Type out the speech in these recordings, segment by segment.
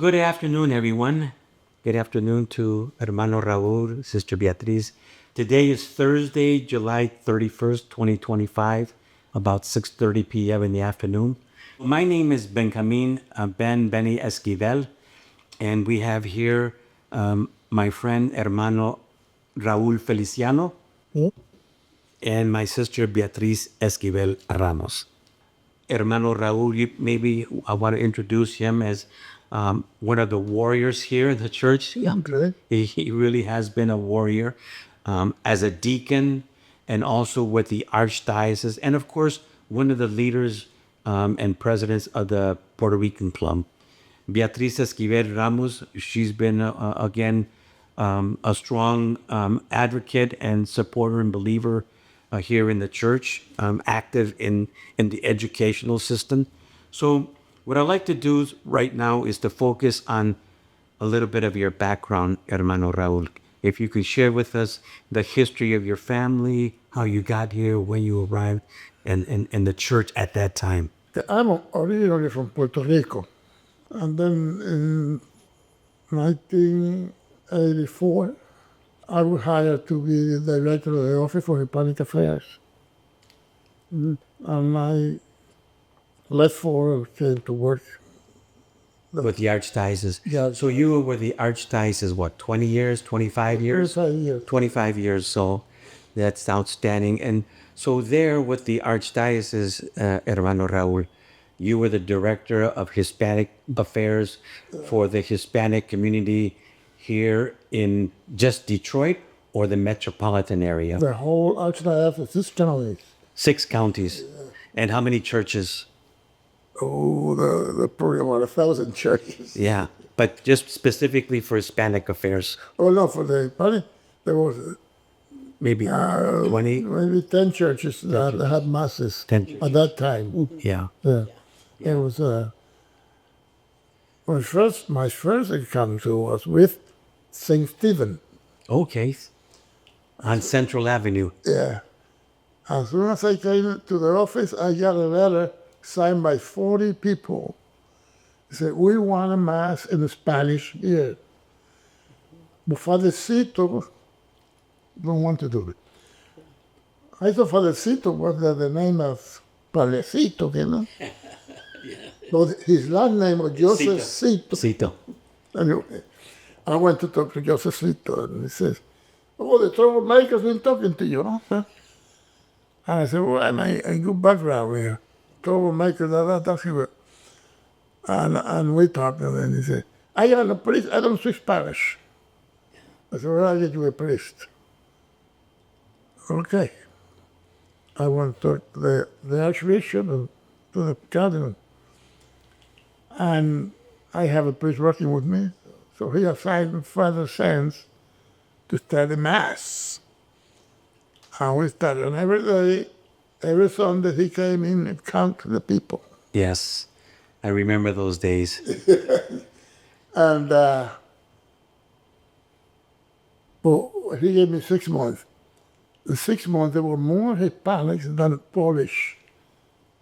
Good afternoon, everyone. Good afternoon to Hermano Raul, Sister Beatriz. Today is Thursday, July 31st, 2025, about 6:30 p.m. in the afternoon. My name is Benjamin Benny Esquivel, and we have here my friend Hermano Raul Feliciano and my sister Beatriz Esquivel Ramos. Hermano Raul, maybe I want to introduce him as one of the warriors here in the church. Yeah, good. He really has been a warrior as a deacon and also with the archdiocese, and of course, one of the leaders and presidents of the Puerto Rican Club. Beatriz Esquivel Ramos, she's been, again, a strong advocate and supporter and believer here in the church, active in the educational system. So, what I'd like to do right now is to focus on a little bit of your background, Hermano Raul. If you could share with us the history of your family, how you got here, when you arrived, and the church at that time. I'm originally from Puerto Rico. And then in 1984, I was hired to be the director of the Office for Hispanic Affairs. And I left for came to work. With the archdiocese. Yeah. So you were with the archdiocese, what, 20 years, 25 years? 25 years. 25 years, so that's outstanding. And so there with the archdiocese, Hermano Raul, you were the director of Hispanic affairs for the Hispanic community here in just Detroit or the metropolitan area? The whole archdiocese, 6 counties. 6 counties. And how many churches? Oh, the probably about 1,000 churches. Yeah, but just specifically for Hispanic affairs, Oh, no, for the Hispanic, there was maybe 20? maybe 10 churches that had masses 10 churches. at that time. Yeah. Yeah. It was my first encounter was with St. Stephen. Okay. On Central Avenue. Yeah. As soon as I came to the office, I got a letter signed by 40 people. They said, we want a mass in Spanish here. But Father Cito don't want to do it. I thought Father Cito was the name of Padrecito, you know? But his last name was Joseph Cito. Cito. Anyway, I went to talk to Joseph Cito, and he says, oh, the troublemaker's been talking to you, huh? And I said, well, I'm a good background here. Troublemaker, that's good. And we talked, and then he said, I am a priest, I don't speak Spanish. I said, well, I'll get you a priest. Okay. I went to talk to the Archbishop and to the Cardinal. And I have a priest working with me. So he assigned Father Sands to study Mass. And we started. And every day, every Sunday, he came in and counted the people. Yes. I remember those days. And well, he gave me 6 months. In 6 months, there were more Hispanics than Polish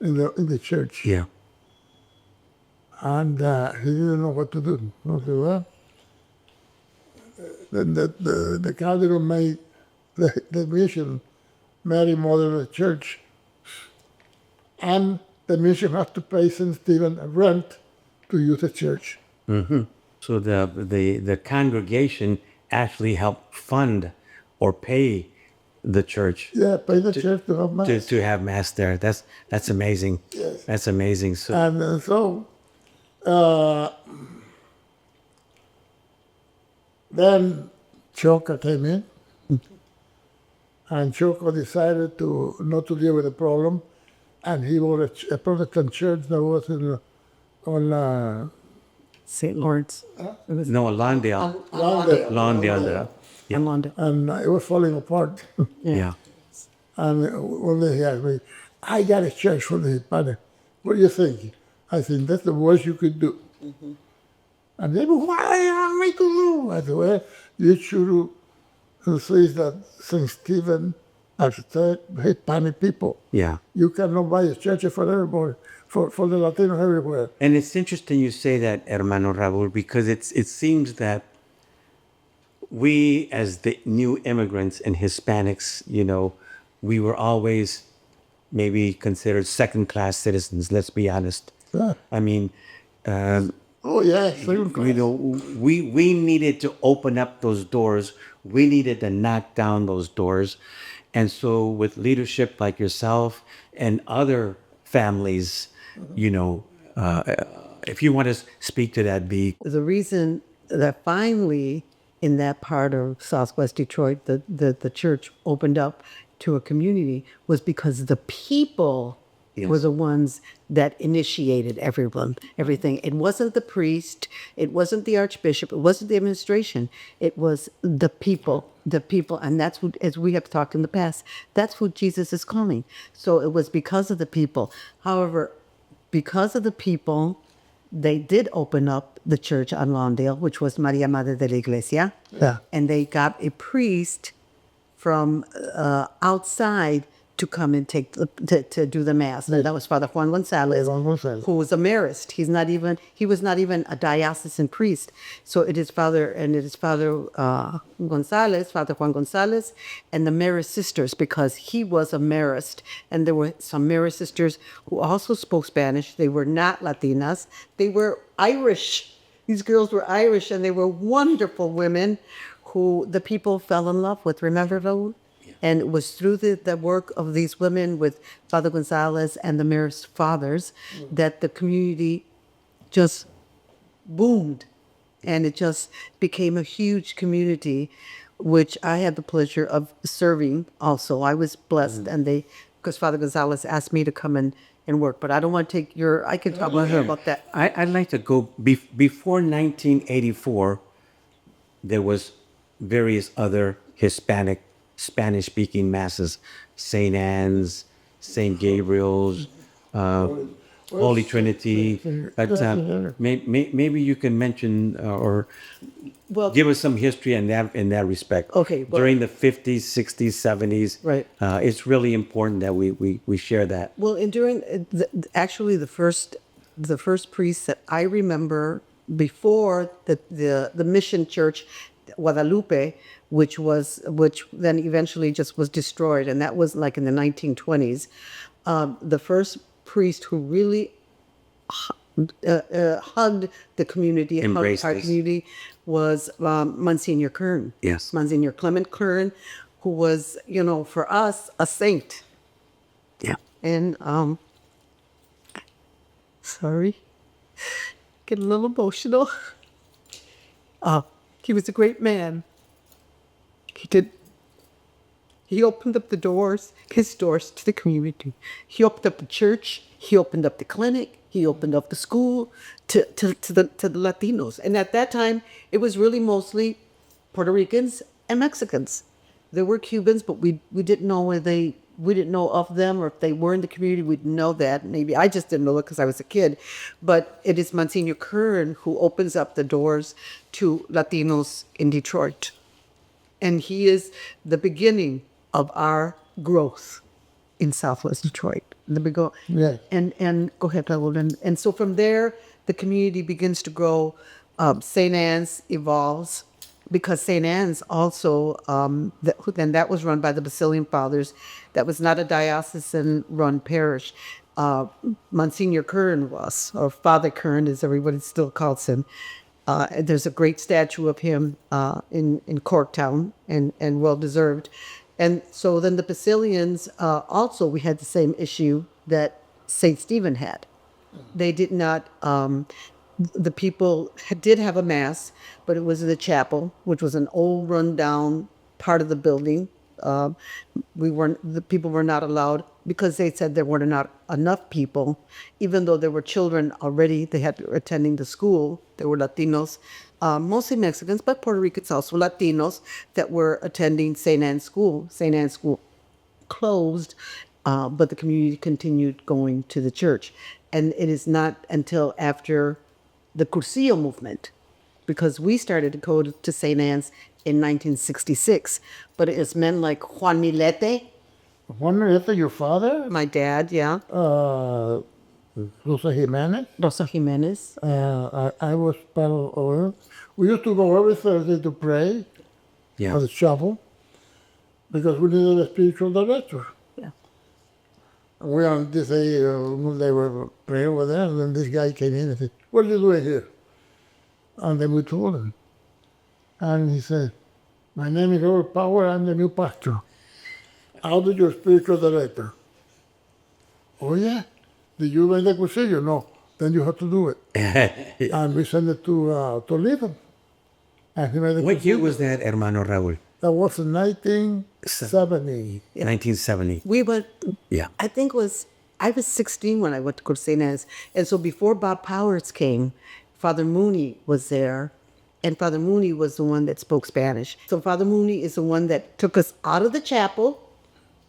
in the church. Yeah. And he didn't know what to do. I said, well, then the cardinal made the mission Mary Mother of the Church, and the mission had to pay St. Stephen a rent to use the church. Mm-hmm. So the congregation actually helped fund or pay the church. Yeah, pay the church to have Mass. To have Mass there. That's amazing. Yes. That's amazing. So And so then Choca came in, and Choco decided not to deal with the problem, and he bought a Protestant church that was on St. Lawrence. It was no, Lawndale. Lawndale. Yeah. in London. And it was falling apart. Yeah. And one day he asked me, I got a church for the Hispanic. What do you think? I think that's the worst you could do. Mm-hmm. And they go, what do you want me to do? I said, well, you should say that St. Stephen as Hispanic people. Yeah. You cannot buy a church for everybody, for the Latinos everywhere. And it's interesting you say that, Hermano Raul, because it seems that we, as the new immigrants and Hispanics, we were always maybe considered second-class citizens. Let's be honest. Yeah. I mean, Oh, yeah, second class. we needed to open up those doors. We needed to knock down those doors, and so with leadership like yourself and other families, if you want to speak to that, B. The reason that finally in that part of Southwest Detroit, the church opened up to a community was because the people were the ones that initiated everything. It wasn't the priest, it wasn't the archbishop, it wasn't the administration, it was the people. And that's what, as we have talked in the past, that's what Jesus is calling. So it was because of the people. However, because of the people, they did open up the church on Lawndale, which was Maria Madre de la Iglesia. Yeah. And they got a priest from outside to come and to do the mass. And that was Father Juan Gonzalez, Juan Gonzalez. who was a marist. He was not even a diocesan priest. So it is Father Gonzalez, Father Juan Gonzalez, and the Marist sisters, because he was a marist. And there were some Marist sisters who also spoke Spanish. They were not Latinas. They were Irish. These girls were Irish, and they were wonderful women who the people fell in love with. Remember, Raul? And it was through the work of these women with Father Gonzalez and the Marist fathers that the community just boomed. And it just became a huge community, which I had the pleasure of serving also. I was blessed, and because Father Gonzalez asked me to come and work. But I don't want to take I can talk about that. I'd like to go before 1984. There was various other Hispanic, Spanish-speaking masses, St. Anne's, St. Gabriel's, Holy Trinity. But maybe you can mention or Well, give us some history in that respect. Okay, well- During the 50s, 60s, 70s. Right. It's really important that we share that. Well, and during actually the first priest that I remember before the mission church, Guadalupe, which then eventually just was destroyed, and that was like in the 1920s. The first priest who really hugged the community, Embraced hugged our this. community, was Monsignor Kern. Yes. Monsignor Clement Kern, who was, for us, a saint. Yeah. And sorry, get a little emotional. He was a great man. He opened up his doors to the community. He opened up the church. He opened up the clinic. He opened up the school to the Latinos. And at that time, it was really mostly Puerto Ricans and Mexicans. There were Cubans, but we didn't know we didn't know of them, or if they were in the community, we didn't know that. Maybe I just didn't know it because I was a kid. But it is Monsignor Kern who opens up the doors to Latinos in Detroit. And he is the beginning of our growth in Southwest Detroit. Let me go. Yeah. And go ahead, Raul. And so from there, the community begins to grow. St. Anne's evolves, because St. Anne's also, then that was run by the Basilian Fathers. That was not a diocesan-run parish. Monsignor Kern was, or Father Kern, as everybody still calls him. There's a great statue of him in Corktown, and well-deserved. And so then the Basilians, also, we had the same issue that St. Stephen had. They did not, the people did have a mass, but it was in the chapel, which was an old rundown part of the building. The people were not allowed, because they said there were not enough people, even though there were children already. They had attending the school. There were Latinos, mostly Mexicans, but Puerto Ricans also, Latinos that were attending St. Anne's School. St. Anne's School closed, but the community continued going to the church. And it is not until after the Cursillo movement, because we started to go to St. Anne's in 1966, but it was men like Juan Milete Juan Marietta, your father? My dad, yeah. Rosa Jimenez? Rosa Jimenez. I was part of it. We used to go every Thursday to pray Yeah. at the chapel because we needed a spiritual director. Yeah. And we on this day, they were praying over there, and then this guy came in and said, "What are you doing here?" And then we told him. And he said, "My name is Robert Power, I'm the new pastor. I'll be your spiritual director." "Oh, yeah? Did you make the Cursillo?" "No." "Then you have to do it." And we sent it to Toledo. And he made the What year Cursillo. was that, Hermano Raul? That was in 1970. 1970. We went, Yeah. I think I was 16 when I went to Corsenas. And so before Bob Powers came, Father Mooney was there. And Father Mooney was the one that spoke Spanish. So Father Mooney is the one that took us out of the chapel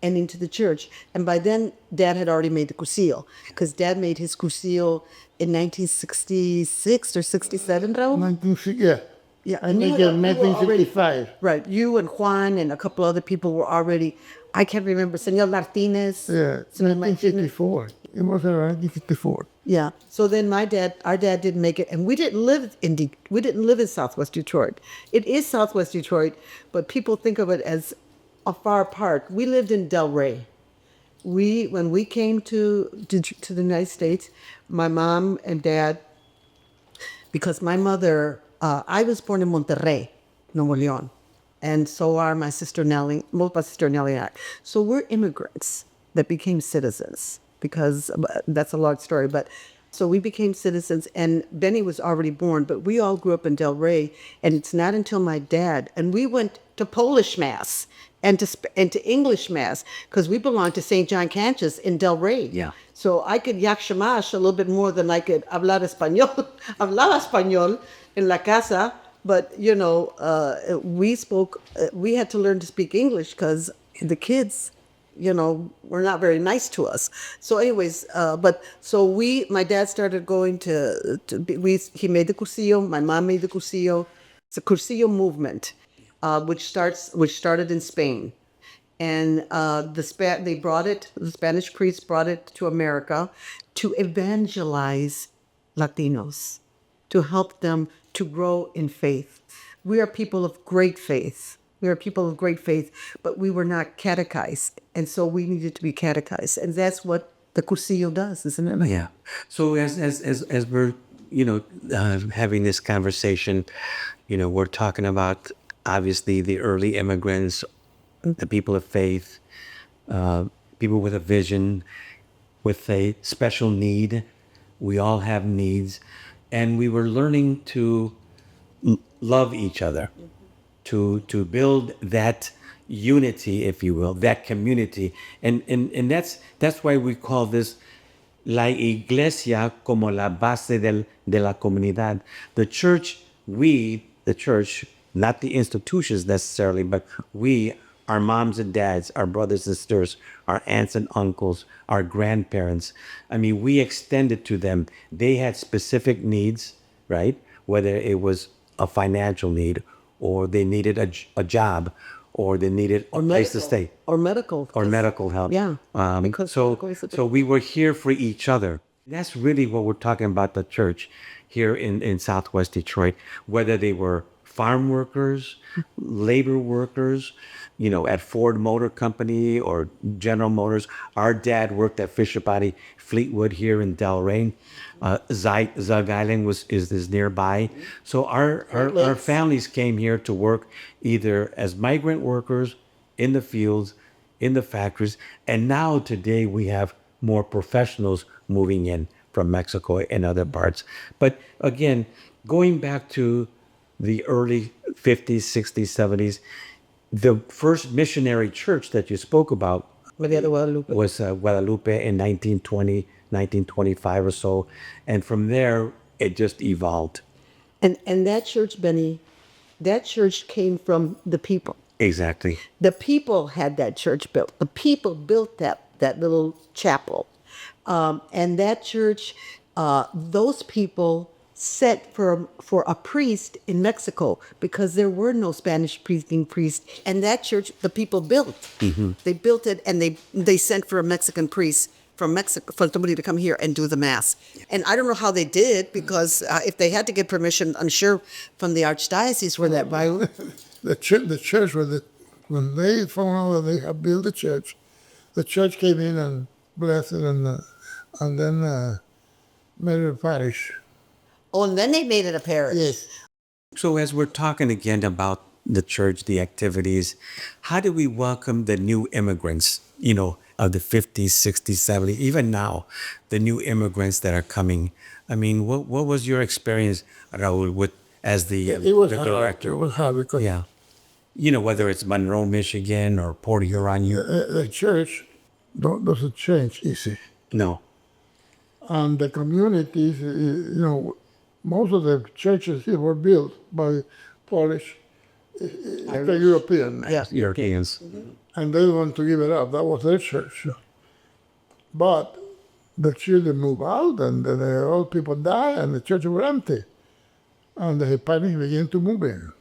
and into the church. And by then, Dad had already made the Cursillo. Because Dad made his Cursillo in 1966 or 67, Raul? 1960, yeah. Yeah, I think in 1965. Right. You and Juan and a couple other people were already, I can't remember, Senor Martinez. Yeah, Senor Martinez. 1954. It was around 1954. Yeah. So then our dad didn't make it, and we didn't live in Southwest Detroit. It is Southwest Detroit, but people think of it as a far apart. We lived in Delray. When we came to the United States, my mom and dad, because my mother, I was born in Monterrey, Nuevo León, and so are my sister Nellie, both my sister Nellie and I. So we're immigrants that became citizens because that's a long story. But so we became citizens, and Benny was already born, but we all grew up in Delray, and it's not until my dad, and we went to Polish Mass and to English Mass because we belonged to St. John Cantius in Delray. Yeah. So I could yak shamash a little bit more than I could hablar español. Hablaba español in la casa, but we had to learn to speak English because the kids, were not very nice to us. So anyways, my dad started going he made the Cursillo, my mom made the Cursillo. It's a Cursillo movement, which started in Spain. And the Spanish priests brought it to America to evangelize Latinos, to help them to grow in faith. We are people of great faith. But we were not catechized. And so we needed to be catechized. And that's what the Cursillo does, isn't it? Yeah. So as we're having this conversation, we're talking about obviously the early immigrants, the people of faith, people with a vision, with a special need. We all have needs, and we were learning to love each other, to build that unity, if you will, that community, and that's why we call this la iglesia como la base de la comunidad. The church, not the institutions necessarily, but we, our moms and dads, our brothers and sisters, our aunts and uncles, our grandparents. I mean, we extended to them. They had specific needs, right? Whether it was a financial need, or they needed a job, or they needed a place to stay, Or medical. or medical help. Yeah, because So we were here for each other. That's really what we're talking about, the church here in Southwest Detroit, whether they were farm workers, labor workers, at Ford Motor Company or General Motors. Our dad worked at Fisher Body Fleetwood here in Delray. Zug Island is nearby. So our families came here to work either as migrant workers in the fields, in the factories, and now today we have more professionals moving in from Mexico and other parts. But again, going back to the early 50s, 60s, 70s, the first missionary church that you spoke about Maria de Guadalupe. was Guadalupe in 1920, 1925 or so. And from there, it just evolved. And that church, Benny, that church came from the people. Exactly. The people had that church built. The people built that little chapel. And that church, those people set for a priest in Mexico because there were no Spanish speaking priests, and that church the people built. They built it, and they sent for a Mexican priest from Mexico for somebody to come here and do the mass. And I don't know how they did because if they had to get permission, I'm sure from the archdiocese where that by The church when they found out that they had built the church came in and blessed it and then made it a parish. oh, and then they made it a parish. Yes. So as we're talking again about the church, the activities, how do we welcome the new immigrants, of the 50s, 60s, 70s, even now, the new immigrants that are coming? I mean, what was your experience, Raul, as the, It was the hard. director? It was hard because Yeah. Whether it's Monroe, Michigan or Port Huron. the church doesn't change easy. No. And the communities, most of the churches here were built by Polish, the European. Yes. Europeans. And they want to give it up. That was their church. But the children move out, and the old people die, and the church were empty. And the Hispanic began to move in.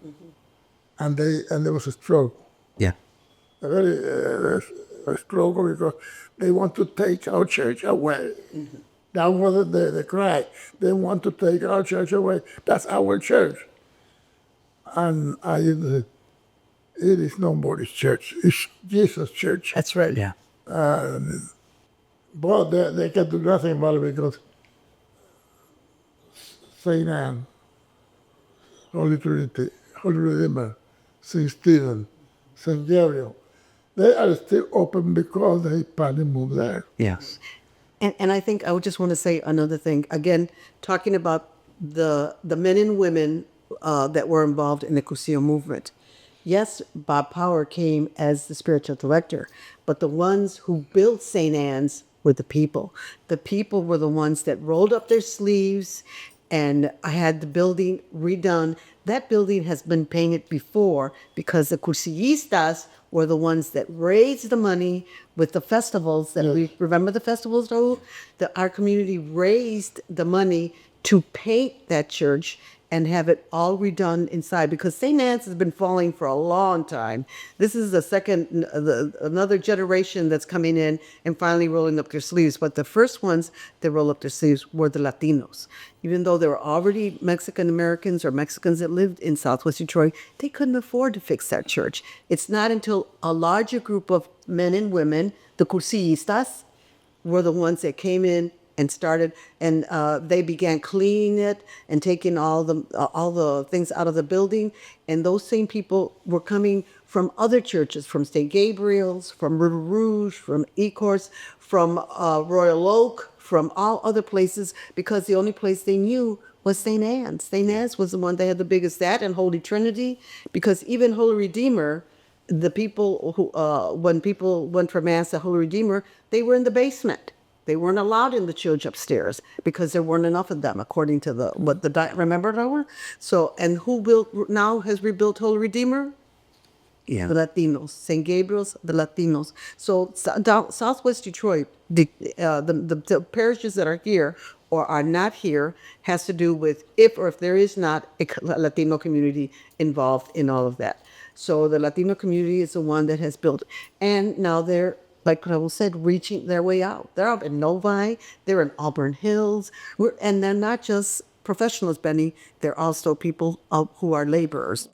And there was a struggle, Yeah. a very a struggle because they want to take our church away. That was the cry. They want to take our church away. That's our church. And I said, it is nobody's church. It's Jesus' church. That's right. Yeah. But they can do nothing about it because St. Anne, Holy Trinity, Holy Redeemer, St. Stephen, St. Gabriel, they are still open because the Hispanic moved there. Yes. And I think I would just want to say another thing. Again, talking about the men and women that were involved in the Cursillo movement. Yes, Bob Power came as the spiritual director, but the ones who built St. Anne's were the people. The people were the ones that rolled up their sleeves and had the building redone. That building has been painted before because the Cursillistas were the ones that raised the money with the festivals that we remember the festivals, Raul? Our community raised the money to paint that church and have it all redone inside because St. Anne's has been falling for a long time. This is another generation that's coming in and finally rolling up their sleeves. But the first ones that roll up their sleeves were the Latinos. Even though there were already Mexican Americans or Mexicans that lived in Southwest Detroit, they couldn't afford to fix that church. It's not until a larger group of men and women, the Cursillistas, were the ones that came in and started, and they began cleaning it and taking all the things out of the building. And those same people were coming from other churches, from St. Gabriel's, from River Rouge, from Ecorse, from Royal Oak, from all other places, because the only place they knew was St. Anne's. St. Anne's was the one that had the biggest, that and Holy Trinity, because even Holy Redeemer, the people who, when people went for Mass at Holy Redeemer, they were in the basement. They weren't allowed in the church upstairs because there weren't enough of them, according to remember, Raul? So, and who now has rebuilt Holy Redeemer? Yeah. The Latinos. St. Gabriel's, the Latinos. So down Southwest Detroit, the parishes that are here or are not here has to do with if there is not a Latino community involved in all of that. So the Latino community is the one that has built, and now they're, like Raul said, reaching their way out. They're up in Novi, they're in Auburn Hills, and they're not just professionals, Benny, they're also people who are laborers.